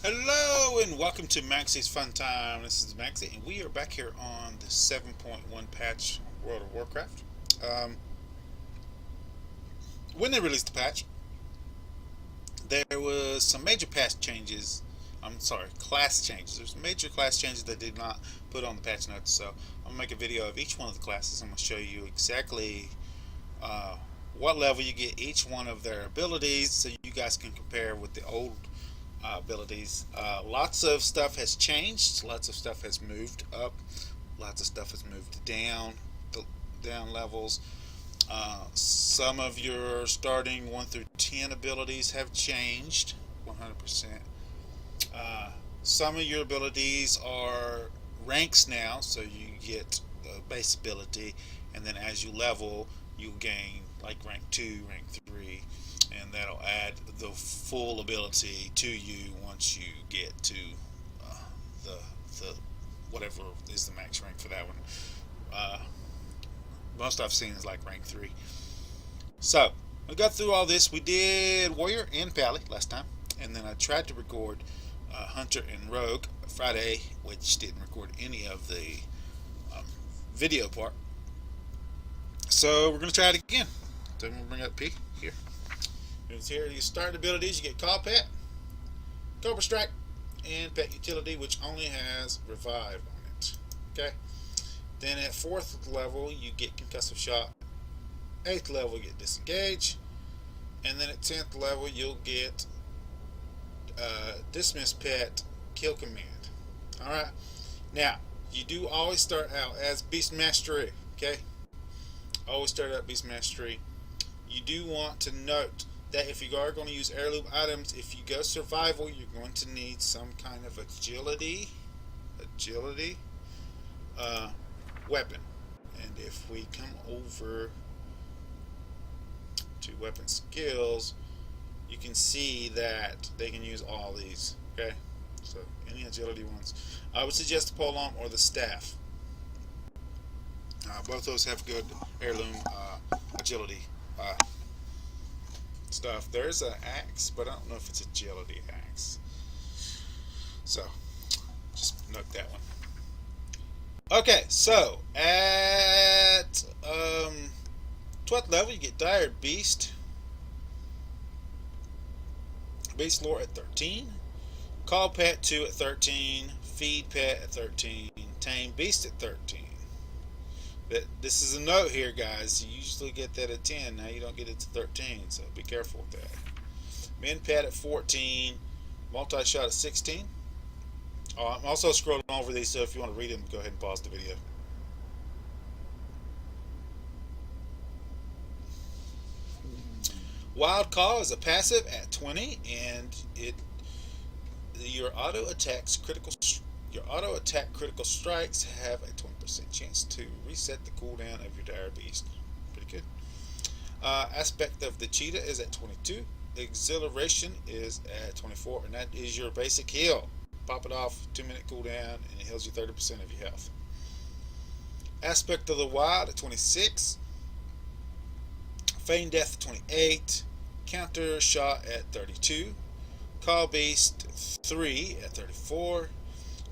Hello and welcome to Maxie's Fun Time. This is Magzie, and we are back here on the 7.1 patch World of Warcraft. Um, when they released the patch, there was some major patch changes. I'm sorry, class changes. There's major class changes that did not put on the patch notes. So I'm gonna make a video of each one of the classes. I'm gonna show you exactly uh, what level you get each one of their abilities, so you guys can compare with the old abilities. Lots of stuff has changed. Lots of stuff has moved up. Lots of stuff has moved down. The down levels. Some of your starting 1 through 10 abilities have changed 100%. Uh, some of your abilities are ranks now, so you get the base ability, and then as you level, you gain like rank 2, rank 3, and that'll add the full ability to you once you get to uh, the the whatever is the max rank for that one. Uh, Most I've seen is like rank 3. So we got through all this. We did Warrior and Pally last time, and then I tried to record Hunter and Rogue Friday, which didn't record any of the um, video part. So we're gonna try it again. So I'm gonna bring up P here. It's here. You start abilities. You get Call Pet, Cobra Strike, and Pet Utility, which only has Revive on it. Okay. Then at 4th level, you get Concussive Shot. 8th level, you get Disengage. And then at 10th level, you'll get Dismiss Pet, Kill Command. Alright. Now, you do always start out as Beast Mastery. Okay? Always start out Beast Mastery. You do want to note that if you are going to use heirloom items, if you go survival, you're going to need some kind of agility weapon. And if we come over to weapon skills, you can see that they can use all these. Okay, so any agility ones, I would suggest the polearm or the staff. Both those have good heirloom agility stuff. There's an axe, but I don't know if it's agility axe. So just note that one. Okay, so at 12th level, you get Dire Beast. Beast Lore at 13. Call Pet 2 at 13. Feed Pet at 13. Tame Beast at 13. But this is a note here, guys. You usually get that at 10. Now you don't get it to 13, so be careful with that. Mend Pet at 14. Multi-Shot at 16. I'm also scrolling over these, so if you want to read them, go ahead and pause the video. Wild Call is a passive at 20, and your auto attack critical strikes have a 20% chance to reset the cooldown of your Dire Beast. Pretty good. Aspect of the Cheetah is at 22. Exhilaration is at 24, and that is your basic heal. Pop it off, 2-minute cooldown, and it heals you 30% of your health. Aspect of the Wild at 26. Feign Death at 28. Counter Shot at 32. Call Beast 3 at 34.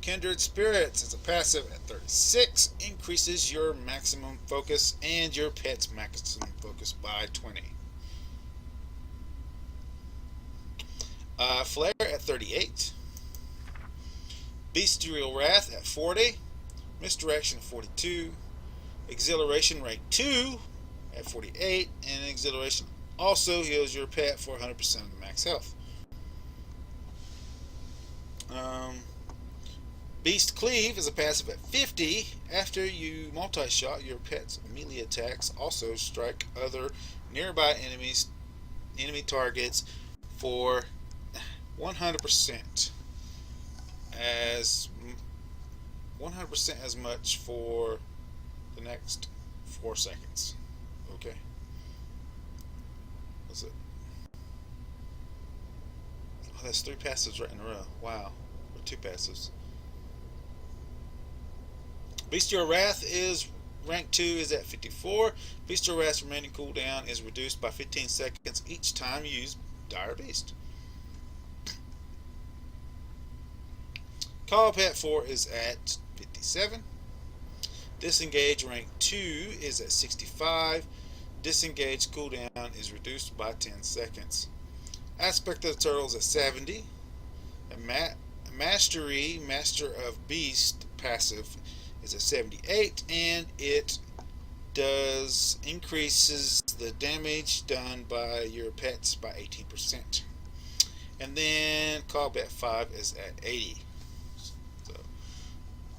Kindred Spirits is a passive at 36. Increases your maximum focus and your pet's maximum focus by 20. Flare at 38. Bestial Wrath at 40. Misdirection at 42. Exhilaration rank 2 at 48. And Exhilaration also heals your pet for 100% of the max health. Beast Cleave is a passive at 50. After you multi-shot, your pet's melee attacks also strike other nearby enemy targets for 100% as 100% as much for the next 4 seconds. Okay. What's it? Oh, that's 3 passives right in a row. Wow. Or 2 passives. Bestial Wrath is rank 2 is at 54. Bestial Wrath's remaining cooldown is reduced by 15 seconds each time you use Dire Beast. Call Pet 4 is at 57. Disengage rank 2 is at 65. Disengage cooldown is reduced by 10 seconds. Aspect of the Turtle is at 70. Mastery, Master of Beast passive is at 78, and it increases the damage done by your pets by 18%. And then Combat 5 is at 80. So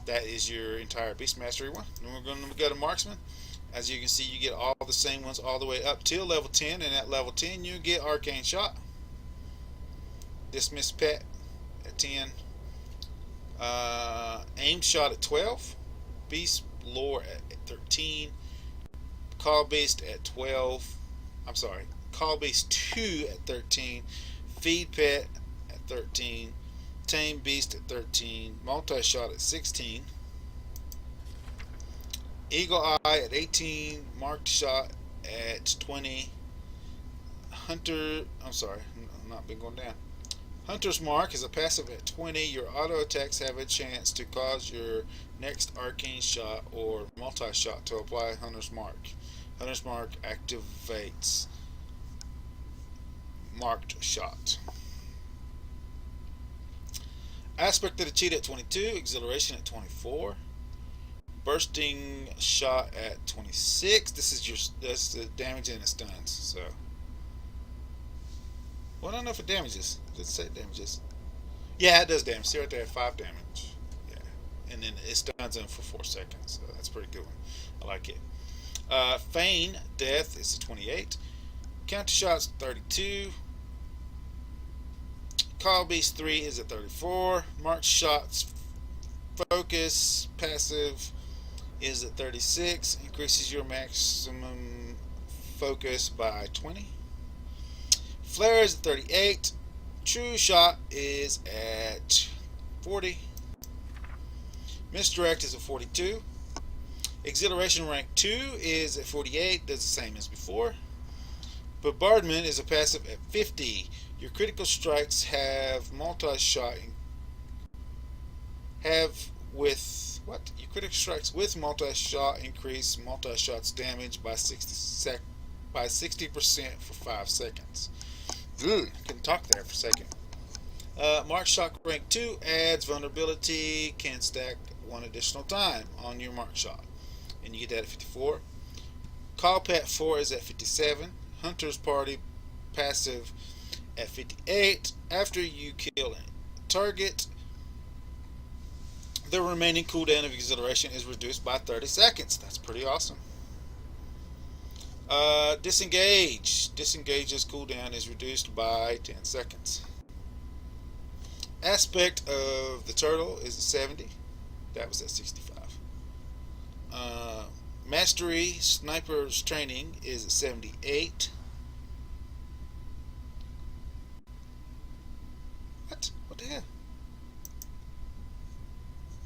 that is your entire Beast Mastery one. Then we're going to go to Marksman. As you can see, you get all the same ones all the way up till level 10, and at level 10 you get Arcane Shot, Dismiss Pet at 10, Aim Shot at 12, Beast Lore at 13, Call Beast at 12, Call Beast 2 at 13, Feed Pet at 13, Tame Beast at 13, Multi-Shot at 16, Eagle Eye at 18, Marked Shot at 20, Hunter's Mark is a passive at 20. Your auto attacks have a chance to cause your next Arcane Shot or Multi-Shot to apply Hunter's Mark. Hunter's Mark activates Marked Shot. Aspect of the Cheetah at 22, Exhilaration at 24, Bursting Shot at 26. That's the damage and it stuns. So, well, I don't know if it damages. It doesn't say it damages. Yeah, it does damage. See right there, 5 damage. Yeah, and then it stuns them for 4 seconds. So that's a pretty good one. I like it. Feign Death is 28. Counter Shots 32. Call Beast 3 is at 34. Marked Shots Focus passive is at 36. Increases your maximum focus by 20. Flare is at 38. True Shot is at 40. Misdirect is at 42. Exhilaration rank 2 is at 48. Does the same as before. Bombardment is a passive at 50. Your critical strikes have multi-shot. Your critical strikes with multi-shot increase multi-shot's damage by 60% for 5 seconds. Couldn't talk there for a second. Mark Shot rank 2 adds vulnerability, can stack 1 additional time on your Mark Shot, and you get that at 54. Call Pet 4 is at 57. Hunter's Party passive at 58. After you kill a target, the remaining cooldown of Exhilaration is reduced by 30 seconds. That's pretty awesome. Disengage. Disengage's cooldown is reduced by 10 seconds. Aspect of the Turtle is at 70. That was at 65. Mastery Sniper's Training is at 78. What the hell?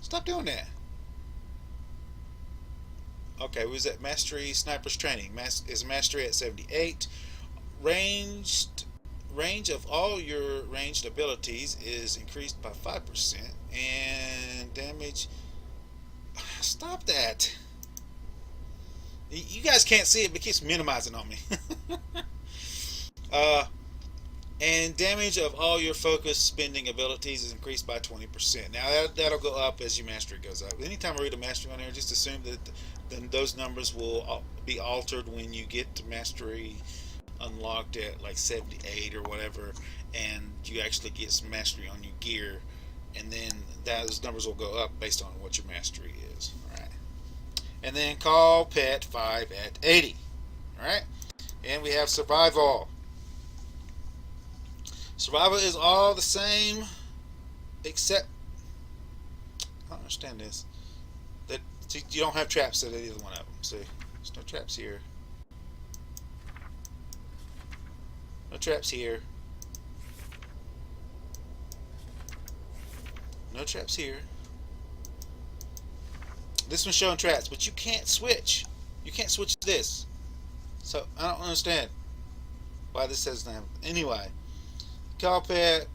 Stop doing that. Okay, we was at Mastery Sniper's Training. Is Mastery at 78. Range of all your ranged abilities is increased by 5%, and damage. Stop that. You guys can't see it, but it keeps minimizing on me. And damage of all your focus spending abilities is increased by 20%. Now that'll go up as your mastery goes up. Anytime I read a mastery on there, just assume that then those numbers will be altered when you get to mastery unlocked at like 78 or whatever, and you actually get some mastery on your gear, and then those numbers will go up based on what your mastery is. All right. And then Call Pet 5 at 80. Alright? And we have Survival. Survival is all the same, except I don't understand this. That you don't have traps at either one of them. See? There's no traps here. No traps here. No traps here. This one's showing traps, but you can't switch. You can't switch this. So I don't understand why this doesn't have. Anyway, Call Pet,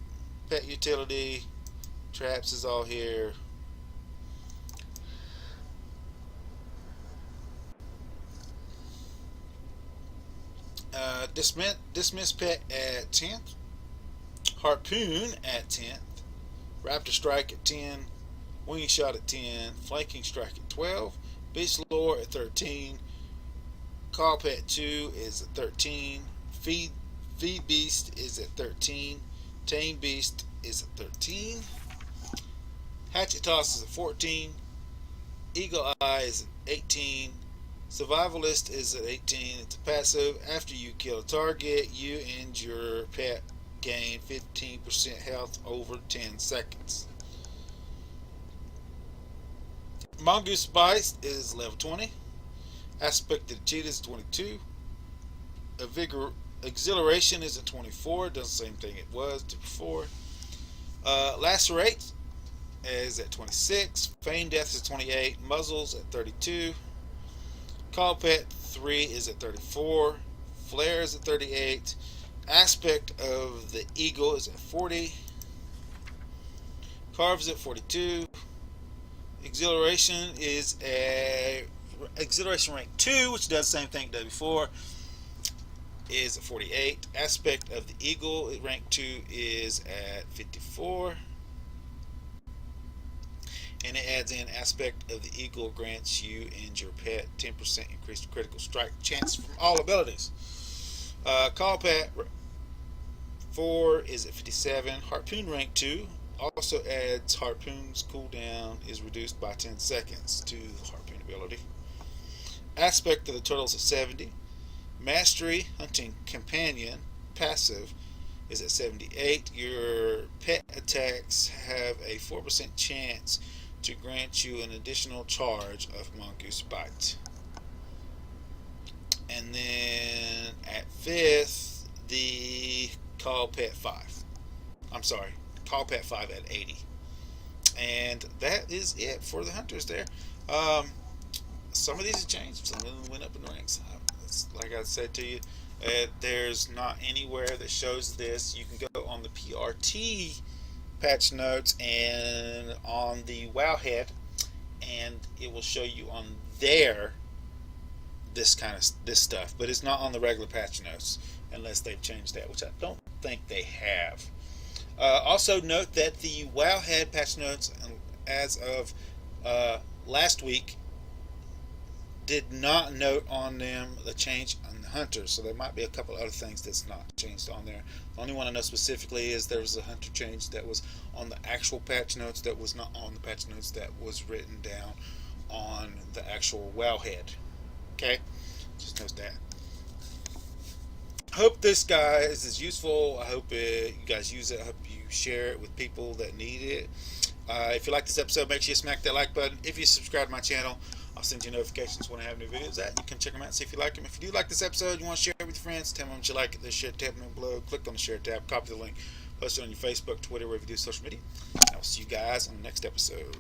Pet Utility, Traps is all here. Dismiss pet at 10th. Harpoon at 10th. Raptor strike at 10. Wing shot at 10. Flanking strike at 12. Beast lore at 13. Call pet 2 is at 13. Feed beast is at 13. Tame beast is at 13. Hatchet toss is at 14. Eagle eye is at 18. Survivalist is at 18. It's a passive. After you kill a target, you and your pet gain 15% health over 10 seconds. Mongoose Bite is level 20. Aspect of the Cheetah is 22. Exhilaration is at 24. Does the same thing it was before. Lacerate is at 26. Feign Death is 28. Muzzles at 32. Call Pet 3 is at 34. Flare is at 38. Aspect of the Eagle is at 40. Carves at 42. Exhilaration is at Exhilaration rank 2, which does the same thing it did before, is at 48. Aspect of the Eagle rank 2 is at 54. And it adds in Aspect of the Eagle grants you and your pet 10% increased critical strike chance from all abilities. Call Pet 4 is at 57. Harpoon rank 2 also adds Harpoon's cooldown is reduced by 10 seconds to the Harpoon ability. Aspect of the Turtles at 70. Mastery Hunting Companion passive is at 78. Your pet attacks have a 4% chance to grant you an additional charge of Mongoose Bite. And then at 5th, the Call Pet 5. I'm sorry, Call Pet 5 at 80. And that is it for the hunters there. Some of these have changed. Some of them went up in ranks. Like I said to you, there's not anywhere that shows this. You can go on the PRT patch notes and on the Wowhead, and it will show you on there this stuff. But it's not on the regular patch notes unless they've changed that, which I don't think they have. Also note that the Wowhead patch notes, as of last week, did not note on them the change on the hunters, so there might be a couple other things that's not changed on there. The only one I know specifically is there was a hunter change that was on the actual patch notes that was not on the patch notes that was written down on the actual Wowhead. Okay, just note that. Hope this, guys, is useful. I hope you guys use it. I hope you share it with people that need it. If you like this episode, make sure you smack that like button. If you subscribe to my channel, I'll send you notifications when I have new videos out. You can check them out and see if you like them. If you do like this episode, you want to share it with your friends, tell them what you like it. There's a share tab below. Click on the share tab, copy the link, post it on your Facebook, Twitter, wherever you do social media. I will see you guys on the next episode.